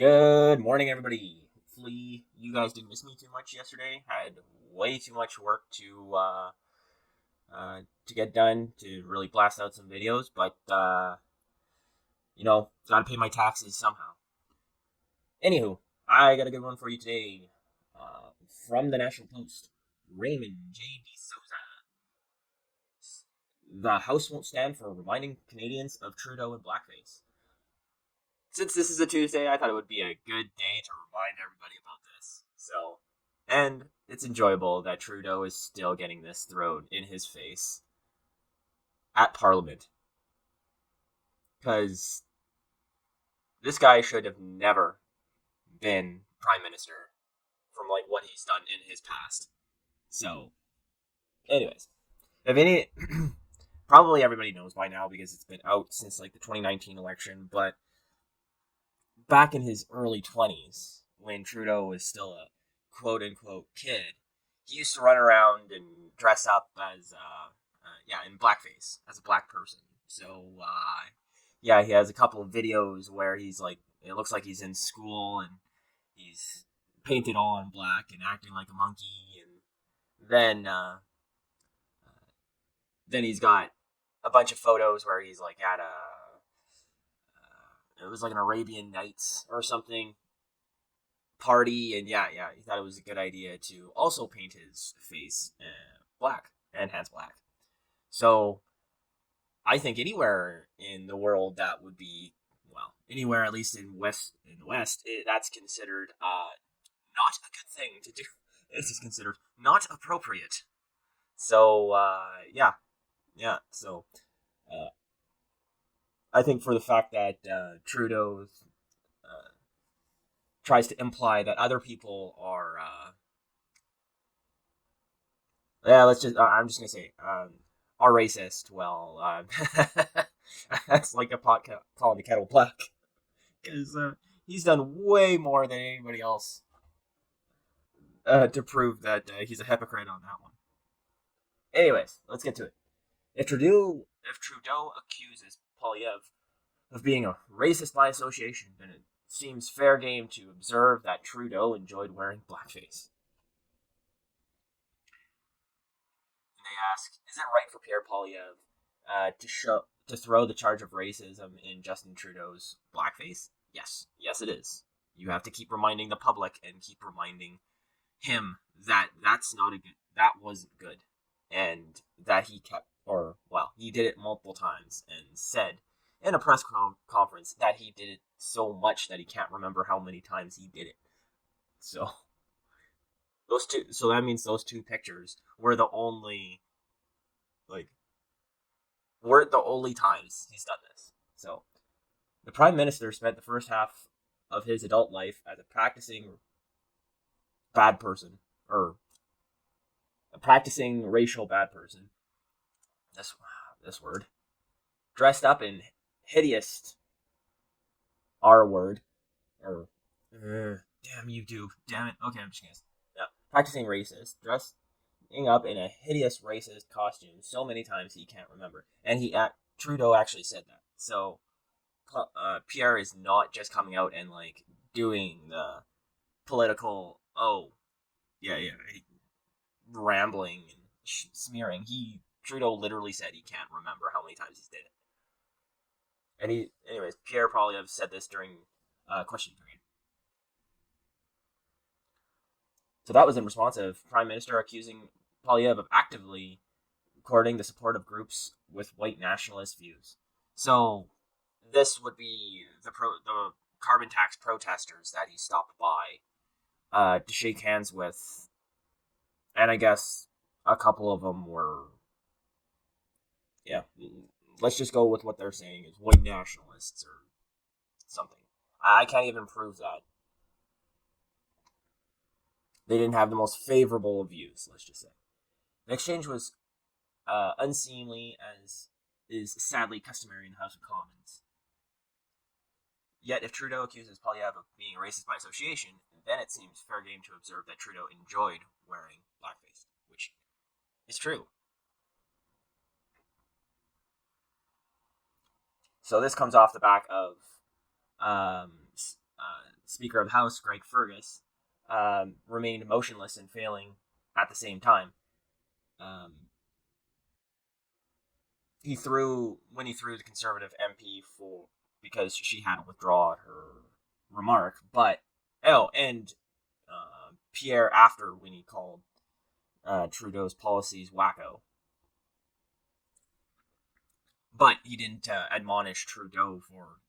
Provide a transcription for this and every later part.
Good morning, everybody. Hopefully, you guys didn't miss me too much yesterday. I had way too much work to get done to really blast out some videos, but gotta pay my taxes somehow. Anywho, I got a good one for you today. From the National Post, Raymond J.D. Souza. The House won't stand for reminding Canadians of Trudeau and blackface. Since this is a Tuesday, I thought it would be a good day to remind everybody about this. And it's enjoyable that Trudeau is still getting this thrown in his face at Parliament. Because this guy should have never been Prime Minister from like what he's done in his past. So, anyways, if any, probably everybody knows by now because it's been out since like the 2019 election, but back in his early 20s, when Trudeau was still a quote unquote kid, he used to run around and dress up as, in blackface, as a black person. So, yeah, he has a couple of videos where he's like, it looks like he's in school and he's painted all in black and acting like a monkey. And then he's got a bunch of photos where he's like at it was like an Arabian Nights or something party, and yeah, he thought it was a good idea to also paint his face black and hands black. So I think anywhere in the world that would be, well, anywhere at least in the West, that's considered not a good thing to do. This is considered not appropriate. So yeah. So I think for the fact that Trudeau tries to imply that other people are, I'm just gonna say, are racist. Well, that's like a pot calling the kettle black, because he's done way more than anybody else to prove that he's a hypocrite on that one. Anyways, let's get to it. If Trudeau accuses Poilievre of being a racist by association, then it seems fair game to observe that Trudeau enjoyed wearing blackface. And they ask, is it right for Pierre Poilievre to throw the charge of racism in Justin Trudeau's blackface? Yes, it is. You have to keep reminding the public and keep reminding him that that wasn't good, and that he did it multiple times and said in a press conference that he did it so much that he can't remember how many times he did it. So that means those two pictures were the only times he's done this. So the Prime Minister spent the first half of his adult life as a practicing bad person, or a practicing racial bad person. This word, dressed up in hideous R word, or damn you do, damn it. Okay, I'm just gonna practicing racist, dressing up in a hideous racist costume so many times he can't remember, and Trudeau actually said that. So Pierre is not just coming out and like doing the political rambling and smearing. Trudeau literally said he can't remember how many times he's did it. And anyways, Pierre probably have said this during question period. So that was in response of Prime Minister accusing Poilievre of actively courting the support of groups with white nationalist views. So this would be the carbon tax protesters that he stopped by to shake hands with, and I guess a couple of them were, let's just go with what they're saying is white nationalists or something. I can't even prove that. They didn't have the most favorable views, let's just say. The exchange was unseemly, as is sadly customary in the House of Commons. Yet, if Trudeau accuses Poilievre of being racist by association, then it seems fair game to observe that Trudeau enjoyed wearing blackface, which is true. So this comes off the back of Speaker of the House, Greg Fergus, remained motionless and failing at the same time. When he threw the Conservative MP for because she had to withdraw her remark, but Pierre after when he called Trudeau's policies wacko, but he didn't admonish Trudeau for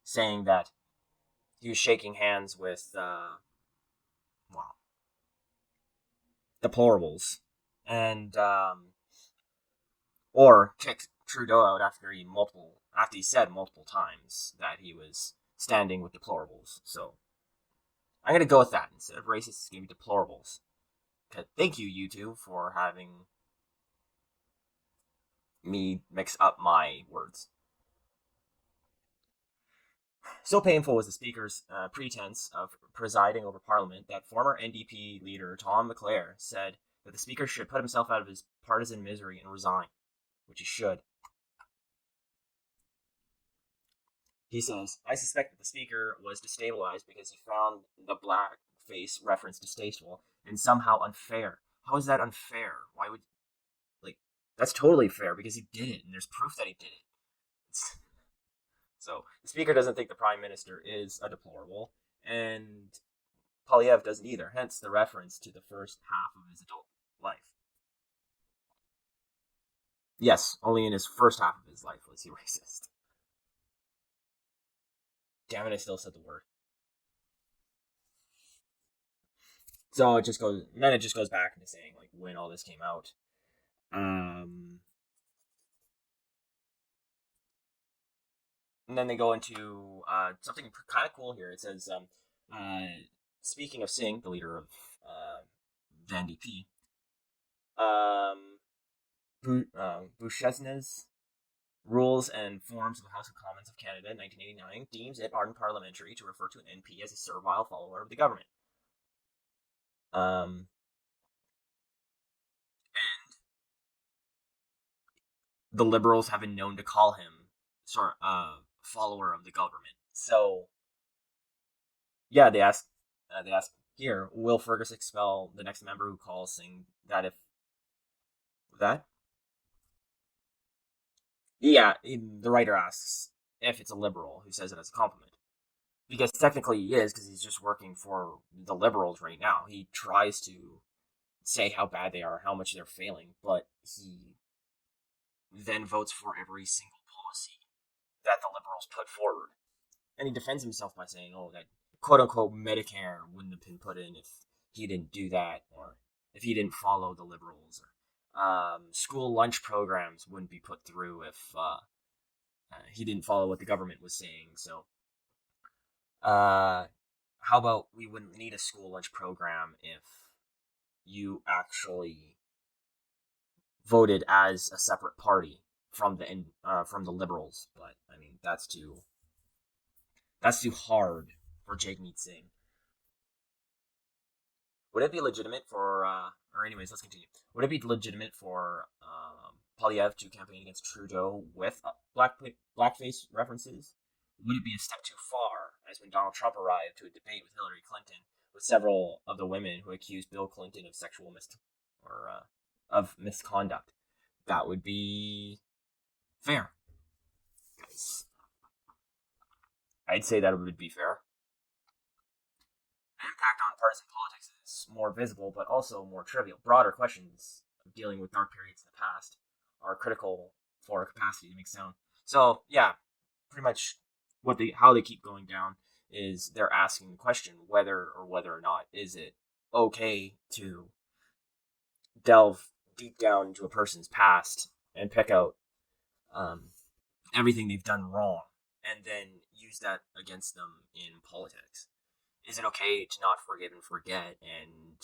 saying that he was shaking hands with deplorables and or kicked Trudeau out after he said multiple times that he was standing with deplorables. So I'm gonna go with that instead of racists. It's gonna be deplorables. Thank you, YouTube, for having me mix up my words. So painful was the Speaker's pretense of presiding over Parliament that former NDP leader Tom McClare said that the Speaker should put himself out of his partisan misery and resign, which he should. He says, I suspect that the Speaker was destabilized because he found the blackface reference distasteful and somehow unfair. How is that unfair? Why would, that's totally fair because he did it and there's proof that he did it. So the Speaker doesn't think the Prime Minister is a deplorable, and Poilievre doesn't either, hence the reference to the first half of his adult life. Yes, only in his first half of his life was he racist. Damn it, I still said the word. So it just goes back into saying, when all this came out. And then they go into something kind of cool here. It says, speaking of Singh, the leader of the NDP, Bouchesne's Rules and Forms of the House of Commons of Canada in 1989 deems it unparliamentary to refer to an NP as a servile follower of the government. And the Liberals have been known to call him follower of the government. So, yeah, they ask here, will Fergus expel the next member who calls, saying that if that? Yeah, the writer asks if it's a Liberal who says it as a compliment. Because technically he is, because he's just working for the Liberals right now. He tries to say how bad they are, how much they're failing, but he then votes for every single policy that the Liberals put forward. And he defends himself by saying, that quote-unquote Medicare wouldn't have been put in if he didn't do that, or if he didn't follow the Liberals, or school lunch programs wouldn't be put through if he didn't follow what the government was saying. So, how about we wouldn't need a school lunch program if you actually voted as a separate party from the Liberals? But I mean, that's too hard for Jagmeet Singh. Would it be legitimate for, or anyways, let's continue. Would it be legitimate for Poilievre to campaign against Trudeau with blackface references? Would it be a step too far, as when Donald Trump arrived to a debate with Hillary Clinton with several of the women who accused Bill Clinton of sexual of misconduct? That would be fair, guys. I'd say that would be fair. The impact on partisan politics is more visible, but also more trivial. Broader questions of dealing with dark periods in the past are critical for our capacity to make sound. So, yeah, pretty much how they keep going down is they're asking the question whether or not is it okay to delve deep down into a person's past and pick out everything they've done wrong and then use that against them in politics. Is it okay to not forgive and forget and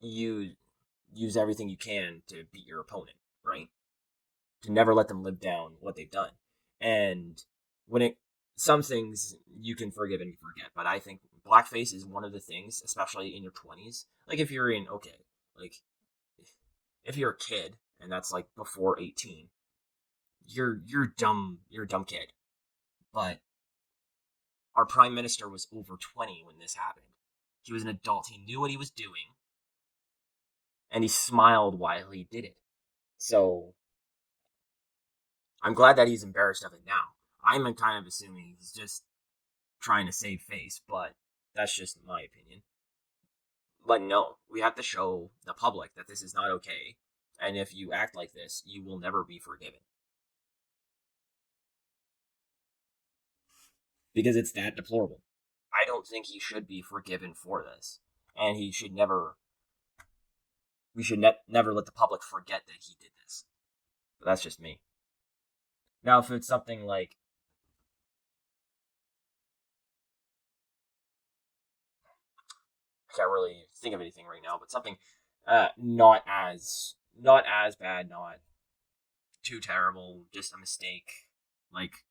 use everything you can to beat your opponent, right? To never let them live down what they've done. And some things you can forgive and forget, but I think blackface is one of the things, especially in your 20s. If you're if you're a kid and that's before 18, you're dumb kid. But Our prime minister was over 20 when this happened. He was an adult. He knew what he was doing. And he smiled while he did it. So, I'm glad that he's embarrassed of it now. I'm kind of assuming he's just trying to save face, but that's just my opinion. But no, we have to show the public that this is not okay. And if you act like this, you will never be forgiven. Because it's that deplorable. I don't think he should be forgiven for this. And he should never, we should never let the public forget that he did this. But that's just me. Now, if it's something like, I can't really think of anything right now, but something not as bad, not too terrible, just a mistake, like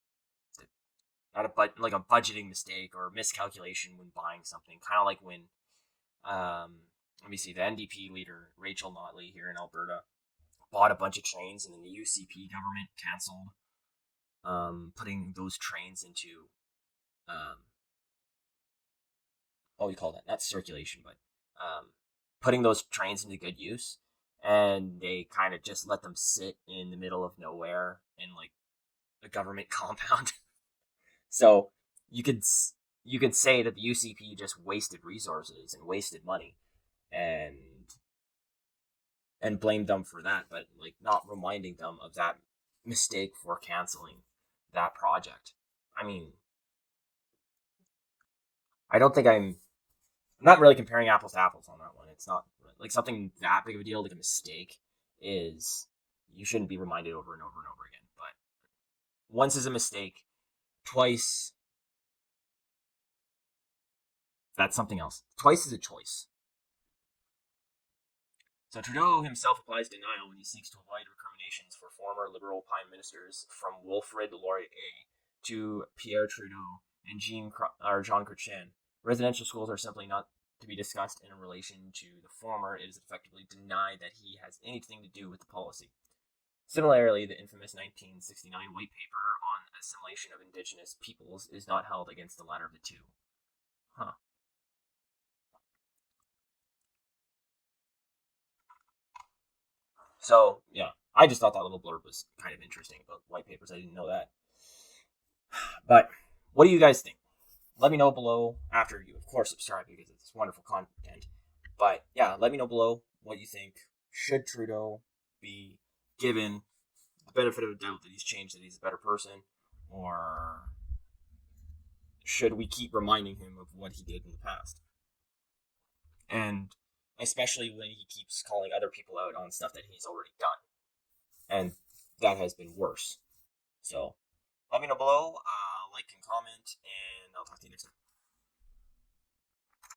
not like a budgeting mistake or miscalculation when buying something, kind of like when let me see, the NDP leader Rachel Notley here in Alberta bought a bunch of trains, and then the UCP government canceled putting those trains into what do you call that? Not circulation, but putting those trains into good use. And they kind of just let them sit in the middle of nowhere in like a government compound. So you could say that the UCP just wasted resources and wasted money, and blamed them for that, but like not reminding them of that mistake for canceling that project. I mean, I don't think I'm not really comparing apples to apples on that one. It's not like something that big of a deal, like a mistake, is you shouldn't be reminded over and over and over again. But once is a mistake, twice, that's something else. Twice is a choice. So Trudeau himself applies denial when he seeks to avoid recriminations for former Liberal Prime Ministers from Wilfrid Laurier to Pierre Trudeau and Jean Chrétien. Residential schools are simply not to be discussed in relation to the former. It is effectively denied that he has anything to do with the policy. Similarly, the infamous 1969 white paper on assimilation of indigenous peoples is not held against the latter of the two. Huh. So, yeah, I just thought that little blurb was kind of interesting about white papers. I didn't know that. But what do you guys think? Let me know below after you, of course, subscribe because it's wonderful content. But yeah, let me know below what you think. Should Trudeau be given the benefit of the doubt that he's changed, that he's a better person? Or should we keep reminding him of what he did in the past? And especially when he keeps calling other people out on stuff that he's already done. And that has been worse. So let me know below, like and comment, and I'll talk to you next time.